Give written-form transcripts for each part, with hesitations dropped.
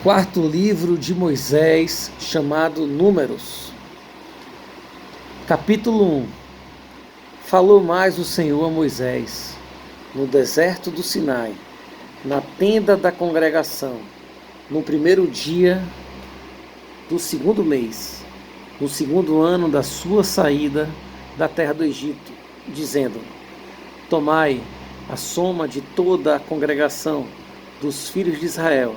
Quarto livro de Moisés, chamado Números. Capítulo 1. Falou mais o Senhor a Moisés, no deserto do Sinai, na tenda da congregação, no primeiro dia do segundo mês, no segundo ano da sua saída da terra do Egito, dizendo: Tomai a soma de toda a congregação dos filhos de Israel,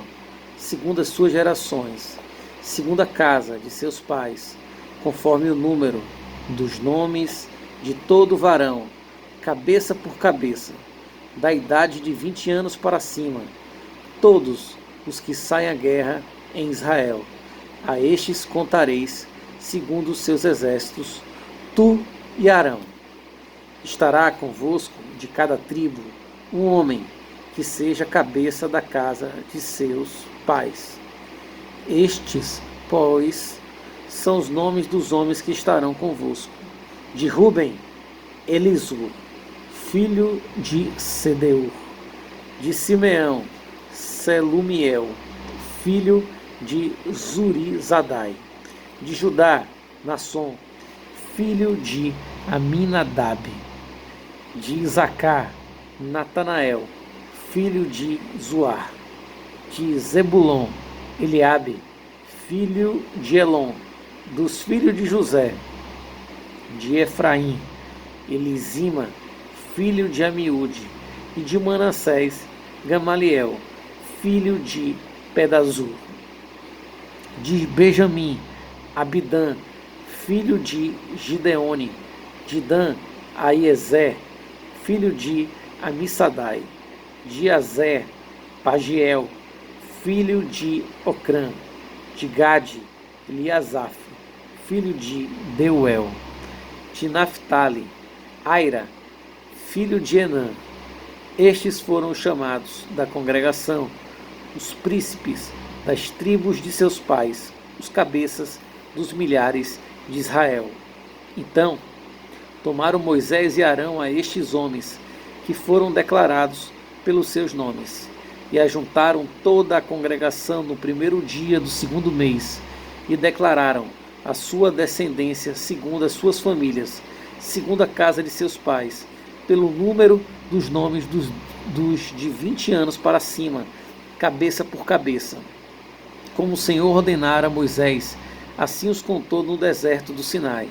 segundo as suas gerações, segundo a casa de seus pais, conforme o número dos nomes de todo varão, cabeça por cabeça, da idade de 20 anos para cima, todos os que saem à guerra em Israel. A estes contareis, segundo os seus exércitos, tu e Arão. Estará convosco de cada tribo um homem que seja cabeça da casa de seus pais. Estes, pois, são os nomes dos homens que estarão convosco. De Ruben, Elisur, filho de Sedeur. De Simeão, Selumiel, filho de Zurizadai. De Judá, Nasson, filho de Aminadab. De Isacar, Natanael, filho de Zuar. De Zebulon, Eliabe, filho de Elon. Dos filhos de José, de Efraim, Elisima, filho de Amiúde. E de Manassés, Gamaliel, filho de Pedazur. De Benjamim, Abidã, filho de Gideone. De Dan, Aiezer, filho de Amissadai. De Azer, Pagiel, filho de Ocrã. De Gade, Eliasaf, filho de Deuel. De Naphtali, Aira, filho de Enã. Estes foram os chamados da congregação, os príncipes das tribos de seus pais, os cabeças dos milhares de Israel. Então, tomaram Moisés e Arão a estes homens, que foram declarados pelos seus nomes, e ajuntaram toda a congregação no primeiro dia do segundo mês, e declararam a sua descendência segundo as suas famílias, segundo a casa de seus pais, pelo número dos nomes dos de 20 anos para cima, cabeça por cabeça. Como o Senhor ordenara a Moisés, assim os contou no deserto do Sinai.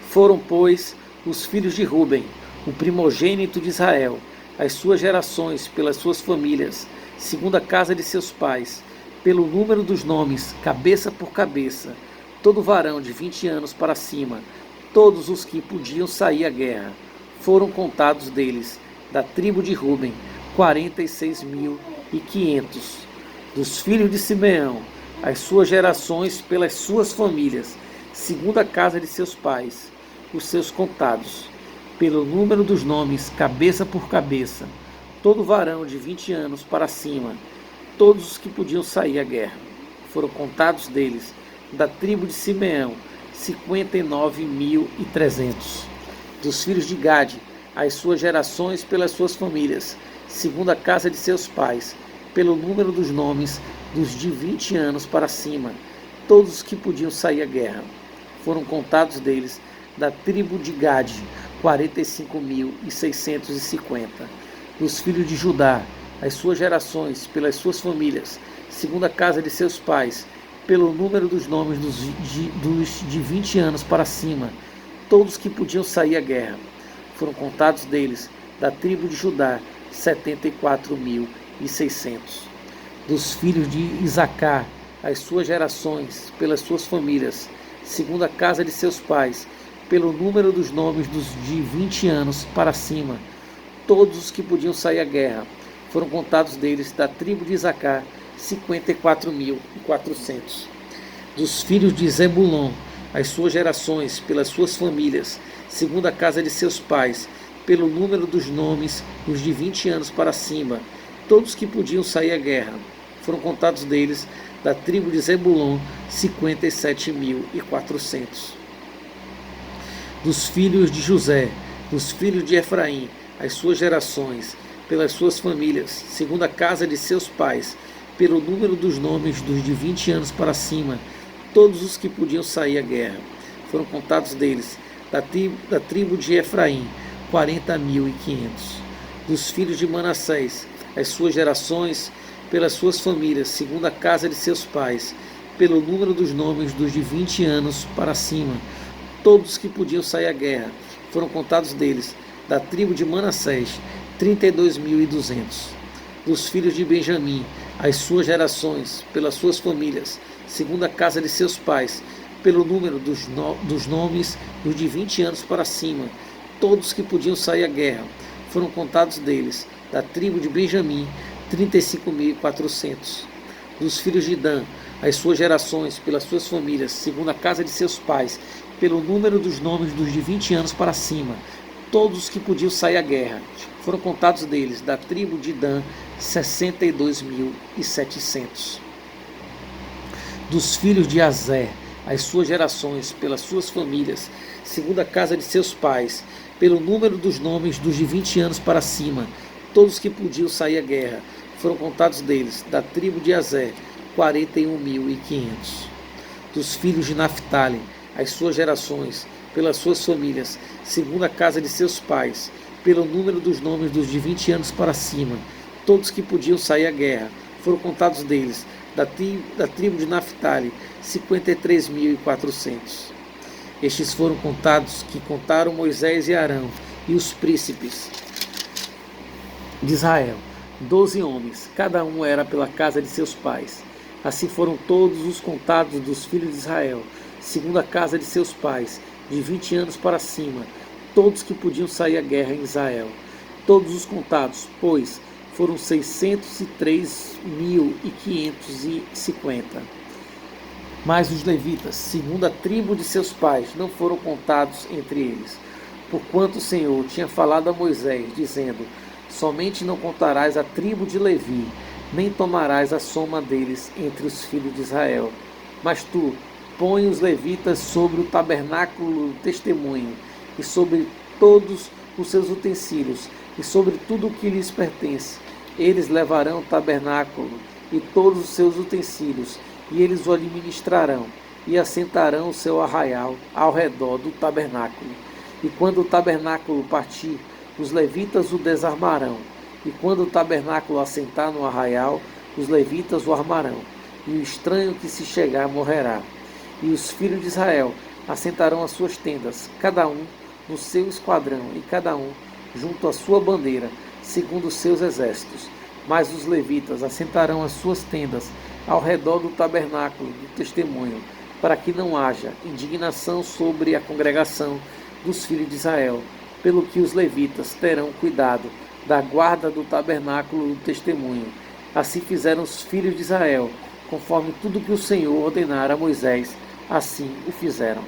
Foram, pois, os filhos de Ruben, o primogênito de Israel, as suas gerações pelas suas famílias, segundo a casa de seus pais, pelo número dos nomes, cabeça por cabeça, todo varão de 20 anos para cima, todos os que podiam sair à guerra. Foram contados deles, da tribo de Ruben, 46.500. Dos filhos de Simeão, as suas gerações pelas suas famílias, segundo a casa de seus pais, os seus contados, pelo número dos nomes, cabeça por cabeça, todo varão de 20 anos para cima, todos os que podiam sair à guerra. Foram contados deles, da tribo de Simeão, 59.300. Dos filhos de Gade, as suas gerações pelas suas famílias, segundo a casa de seus pais, pelo número dos nomes, dos de 20 anos para cima, todos os que podiam sair à guerra. Foram contados deles, da tribo de Gade, 45.650. Dos filhos de Judá, as suas gerações pelas suas famílias, segundo a casa de seus pais, pelo número dos nomes dos de 20 anos para cima, todos que podiam sair à guerra. Foram contados deles, da tribo de Judá, 74.600. Dos filhos de Isacar, as suas gerações pelas suas famílias, segundo a casa de seus pais, pelo número dos nomes dos de 20 anos para cima, todos os que podiam sair à guerra. Foram contados deles, da tribo de Isacar, 54.400. Dos filhos de Zebulon, as suas gerações pelas suas famílias, segundo a casa de seus pais, pelo número dos nomes, os de 20 anos para cima, todos que podiam sair à guerra. Foram contados deles, da tribo de Zebulon, 57.400. Dos filhos de José, dos filhos de Efraim, as suas gerações, pelas suas famílias, segundo a casa de seus pais, pelo número dos nomes dos de 20 anos para cima, todos os que podiam sair à guerra. Foram contados deles, da tribo de Efraim, 40.500. Dos filhos de Manassés, as suas gerações, pelas suas famílias, segundo a casa de seus pais, pelo número dos nomes dos de 20 anos para cima, todos que podiam sair à guerra. Foram contados deles, da tribo de Manassés, 32.200. Dos filhos de Benjamim, as suas gerações, pelas suas famílias, segundo a casa de seus pais, pelo número dos nomes dos de 20 anos para cima, todos que podiam sair à guerra. Foram contados deles, da tribo de Benjamim, 35.400. Dos filhos de Dan, as suas gerações, pelas suas famílias, segundo a casa de seus pais, pelo número dos nomes dos de 20 anos para cima, todos que podiam sair à guerra. Foram contados deles, da tribo de Dan, 62.700. Dos filhos de Azer, as suas gerações, pelas suas famílias, segundo a casa de seus pais, pelo número dos nomes dos de 20 anos para cima, todos que podiam sair à guerra. Foram contados deles, da tribo de Azer, 41.500. Dos filhos de Naphtali, as suas gerações, pelas suas famílias, segundo a casa de seus pais, pelo número dos nomes dos de 20 anos para cima, todos que podiam sair à guerra. Foram contados deles, da tribo de Naphtali, 53.400. Estes foram contados que contaram Moisés e Arão e os príncipes de Israel, 12 homens, cada um era pela casa de seus pais. Assim foram todos os contados dos filhos de Israel, segundo a casa de seus pais, de 20 anos para cima, todos que podiam sair à guerra em Israel. Todos os contados, pois, foram 603.550. Mas os levitas, segundo a tribo de seus pais, não foram contados entre eles, porquanto o Senhor tinha falado a Moisés, dizendo: somente não contarás a tribo de Levi, nem tomarás a soma deles entre os filhos de Israel. Mas tu, põe os levitas sobre o tabernáculo do testemunho, e sobre todos os seus utensílios, e sobre tudo o que lhes pertence. Eles levarão o tabernáculo e todos os seus utensílios, e eles o administrarão, e assentarão o seu arraial ao redor do tabernáculo. E quando o tabernáculo partir, os levitas o desarmarão. E quando o tabernáculo assentar no arraial, os levitas o armarão. E o estranho que se chegar morrerá. E os filhos de Israel assentarão as suas tendas, cada um no seu esquadrão, e cada um junto à sua bandeira, segundo os seus exércitos. Mas os levitas assentarão as suas tendas ao redor do tabernáculo do testemunho, para que não haja indignação sobre a congregação dos filhos de Israel, pelo que os levitas terão cuidado da guarda do tabernáculo do testemunho. Assim fizeram os filhos de Israel, conforme tudo que o Senhor ordenara a Moisés, assim o fizeram.